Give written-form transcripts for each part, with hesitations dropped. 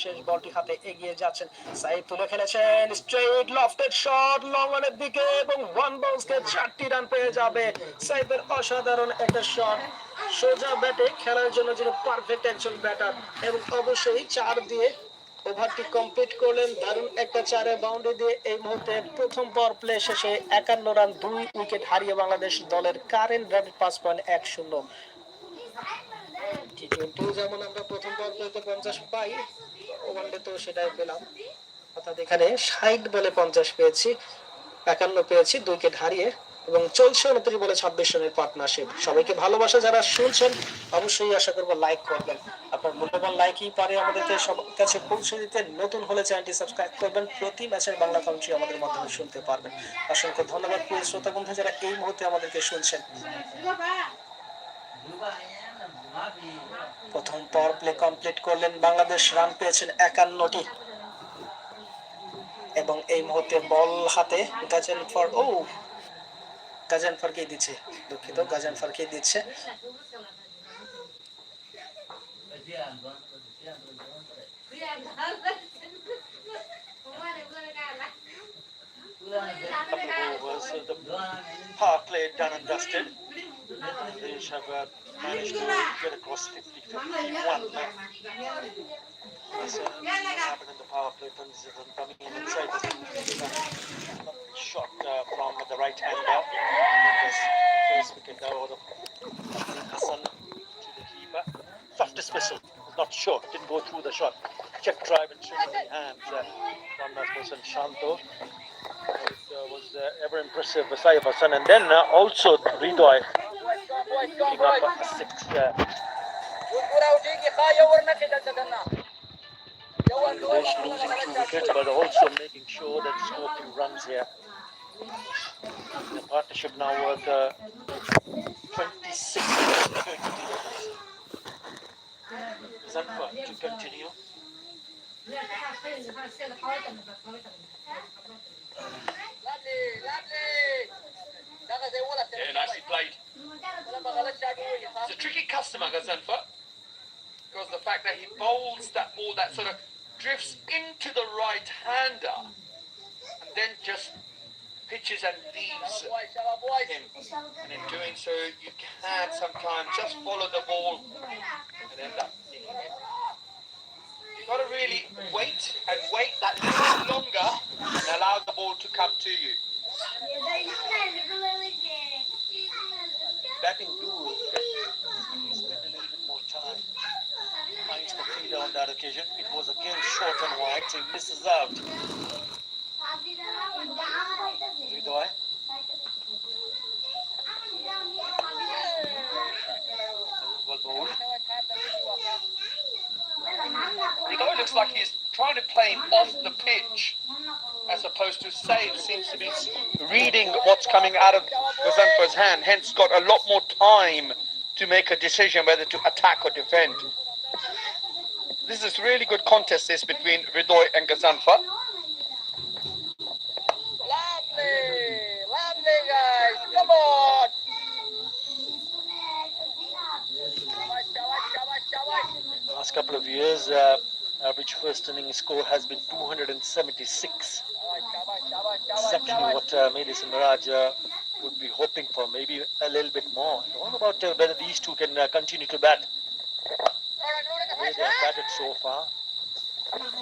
শেষ বলটি হাতে এগিয়ে যাচ্ছেন সাইদ তুলে খেলেছেন স্ট্রেট লফটেড শট লং অনের দিকে এবং ওয়ান বাউন্সকে 4টি রান পেয়ে যাবে সাইদের অসাধারণ একটা শট সোজা ব্যাটে খেলার জন্য যিনি পারফেক্ট একজন ব্যাটার এবং অবশ্যই 4 দিয়ে ওভারটি কমপ্লিট করলেন দারুণ একটা 4-এ বাউন্ডারি দিয়ে এই মুহূর্তে প্রথম পাওয়ার প্লে শেষে 51 রান 2 উইকেট হারিয়ে বাংলাদেশ দলের কারেন্ট রান 5.10 টি-টোয়েন্টি যেমন আমরা প্রথম পাওয়ার প্লেতে 50 পাই ওয়ানডে তো সেটাই পেলাম অর্থাৎ এখানে 60 বলে 50 পেয়েছি 51 পেয়েছি 2 উইকেট হারিয়ে এবং চলছে 29 বলে 26 রানের পার্টনারশিপ সবাইকে ভালোবাসা যারা শুনছেন অবশ্যই আশা করব লাইক করবেন আপনার মূল্যবান লাইকই পারে আমাদেরকে সবার কাছে পৌঁছে দিতে নতুন হলে চ্যানেলটি সাবস্ক্রাইব করবেন প্রতি ম্যাচের বাংলা কমেন্ট্রি আমাদের মাধ্যমে শুনতে পারবেন অসংখ্য ধন্যবাদ প্রিয় শ্রোতা বন্ধু যারা এই মুহূর্তে আমাদেরকে শুনছেন প্রথম পাওয়ার প্লে কমপ্লিট করলেন বাংলাদেশ রান পেয়েছেন 51টি এবং এই মুহূর্তে বল হাতে গাজানফারকে দিচ্ছে দুঃখিত গাজানফারকে দিচ্ছে power play done and dusted. They have managed to get across 51. So happened in the power play coming in inside the shot from the right hander. First wicket out of Hassan to the keeper. Soft dismissal, not short, didn't go through the shot. Check drive and shoot in the hands from that person Shanto. It was ever impressive Saif Hassan, and then also Ridoy picking up a 6. Bangladesh losing 2 wickets, but also making sure that score 2 runs here. The partnership now worth 26 Zanfa to continue. Yeah, nicely played. It's a tricky customer, Gazanfa, because the fact that he bowls that ball that sort of drifts into the right-hander and then just pitches and leaves him. And in doing so, you can sometimes just follow the ball and end up seeing it. You've got to really wait that little bit longer and allow the ball to come to you. Batting duel, he spent a little bit more time. Finds the fielder on that occasion. It was again short and wide, so he misses out. Ridoy. Well bowled. Ridoy looks like he's trying to play him off the pitch, as opposed to Saif seems to be reading what's coming out of Gazanfa's hand, hence got a lot more time to make a decision whether to attack or defend. This is really good contest this between Ridoy and Gazanfa. Lovely guys, come on! Last couple of years, average first inning score has been 276. Exactly what Medis and Miraj would be hoping for, maybe a little bit more. I don't know about whether these two can continue to bat. The way they have batted so far,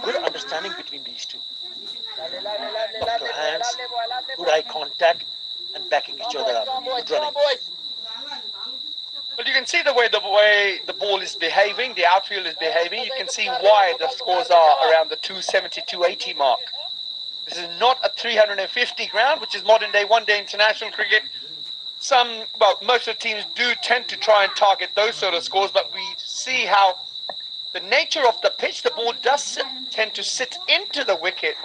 good understanding between these two. Soft hands, good eye contact, and backing each other up. Good running. Well, you can see the way the ball is behaving, the outfield is behaving. You can see why the scores are around the 270, 280 mark. This is not a 350 ground, which is modern day one-day international cricket. Most of the teams do tend to try and target those sort of scores, but we see how the nature of the pitch, the ball does tend to sit into the wicket.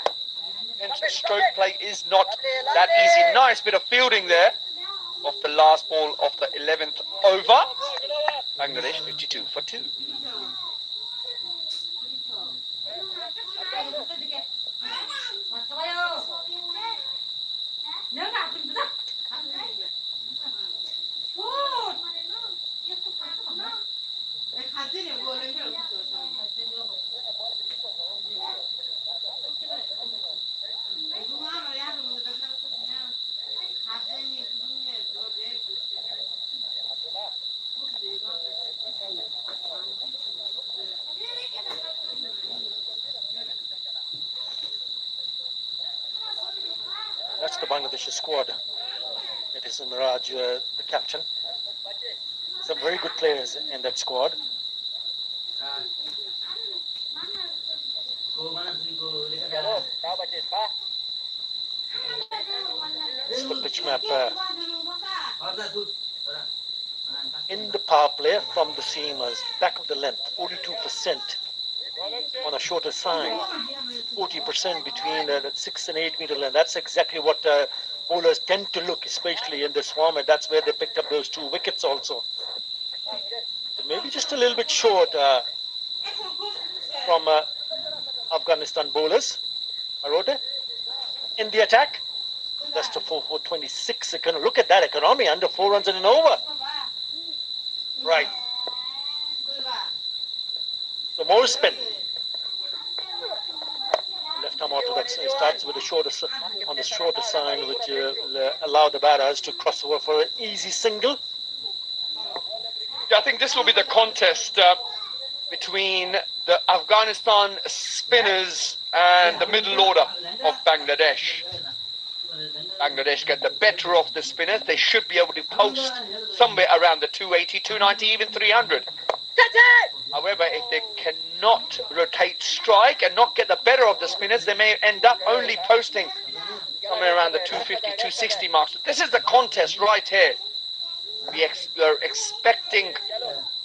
And stroke play is not that easy. Nice bit of fielding there of the last ball of the 11th over. Bangladesh 52 for 2. That's the Bangladesh squad. It is Miraj, the captain. Some very good players in that squad. This is the pitch map in the power play from the seamers, back of the length, 42% on a shorter side, 40% between that 6 and 8 meter length. That's exactly what bowlers tend to look, especially in this format. That's where they picked up those 2 wickets also. So maybe just a little bit short from Afghanistan bowlers. Arote in the attack. That's the 4 for 26. Look at that economy, under 4 runs and an over. Right. So more spin. Left arm auto that starts with the shorter on the shorter side, which will allow the batters to cross over for an easy single. Yeah, I think this will be the contest between the Afghanistan spinners and the middle order of Bangladesh. Bangladesh get the better of the spinners. They should be able to post somewhere around the 280, 290, even 300. However, if they cannot rotate strike and not get the better of the spinners, they may end up only posting somewhere around the 250, 260 marks. This is the contest right here. We are expecting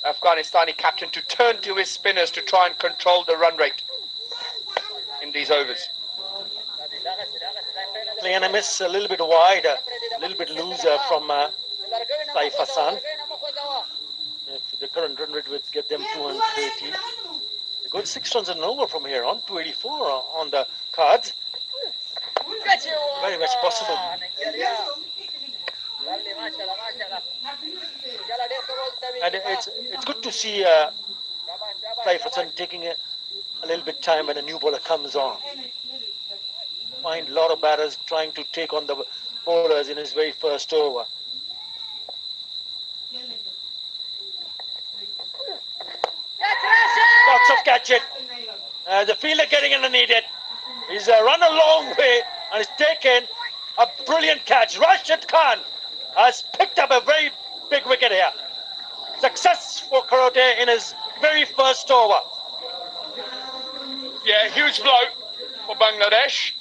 Afghanistani captain to turn to his spinners to try and control the run rate in these overs. Play and a miss, a little bit wide, a little bit looser from Saif Hassan. If the current run rate would get them 230. A good 6 runs and over from here on, 284 on the cards. Very much possible. And it's good to see Saif Hassan taking a little bit time when a new bowler comes on. Find a lot of batters trying to take on the bowlers in his very first over. Lots of catch it. The fielder getting underneath it. He's run a long way and he's taken a brilliant catch. Rashid Khan has picked up a very big wicket here. Success for Karote in his very first over. Yeah, huge blow for Bangladesh.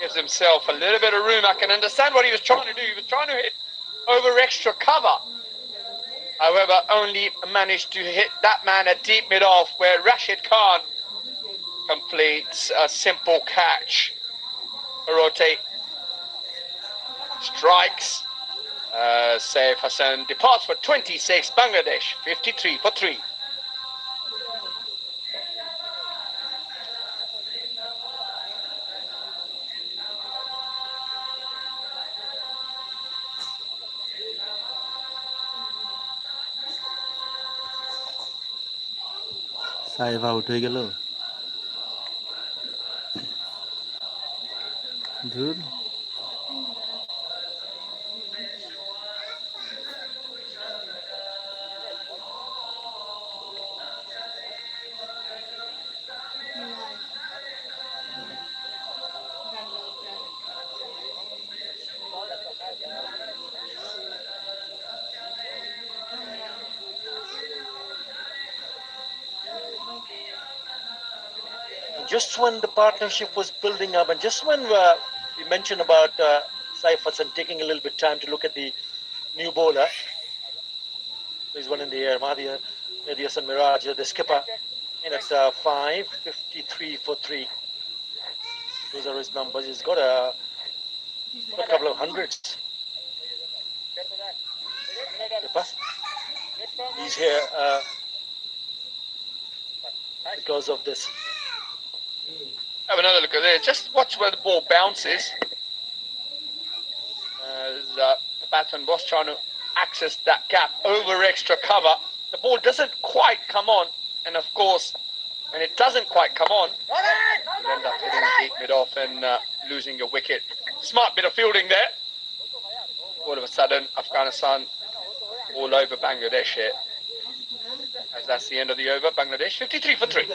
Gives himself a little bit of room. I can understand what he was trying to do. He was trying to hit over extra cover. However, only managed to hit that man at deep mid-off where Rashid Khan completes a simple catch. Karote strikes. Saif Hassan departs for 26. Bangladesh 53 for 3. Saif out হয়ে গেল ধুর Just when the partnership was building up, and just when we mentioned about Saif Hassan taking a little bit time to look at the new bowler, there's one in the air, Mahdi Hassan Miraj, the skipper, in at 553 for 3. Those are his numbers. He's got a couple of hundreds. He's here because of this. Have another look at there. Just watch where the ball bounces. The batsman was trying to access that gap over extra cover. The ball doesn't quite come on. And of course, when it doesn't quite come on, you end up hitting deep mid-off and losing your wicket. Smart bit of fielding there. All of a sudden, Afghanistan all over Bangladesh here. As that's the end of the over. Bangladesh 53 for 3.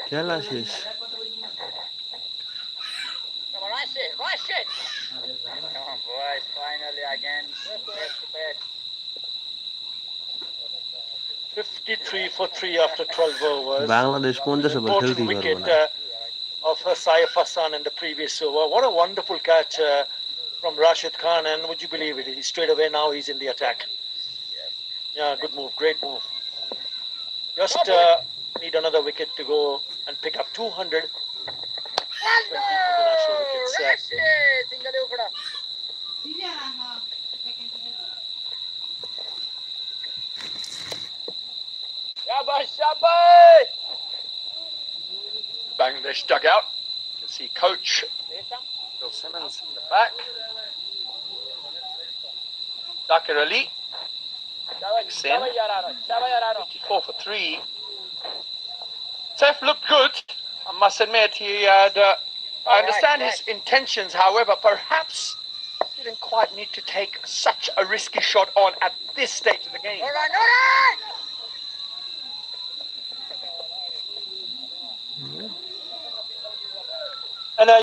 খেলা শেষ। Come on, rush it, rush it. Come on, boys, finally again. Best to best. 53 for 3 after 12 overs. Bangladesh 50 over Important খেলতেই পারবে wicket না। of Saif Hassan in the previous over. What a wonderful catch from Rashid Khan, and would you believe it? He straight away now he's in the attack. Yeah, good move, great move. Just need another wicket to go and pick up 200. International wickets. Rush it. Single over. Shabash, shabash. Bangladesh dugout. You can see coach Bill Simmons in the back. Zakir Ali. Sin. 54 for 3. Saif looked good. I must admit, he had. I understand his intentions, however, perhaps didn't quite need to take such a risky shot on at this stage of the game. All right, all right.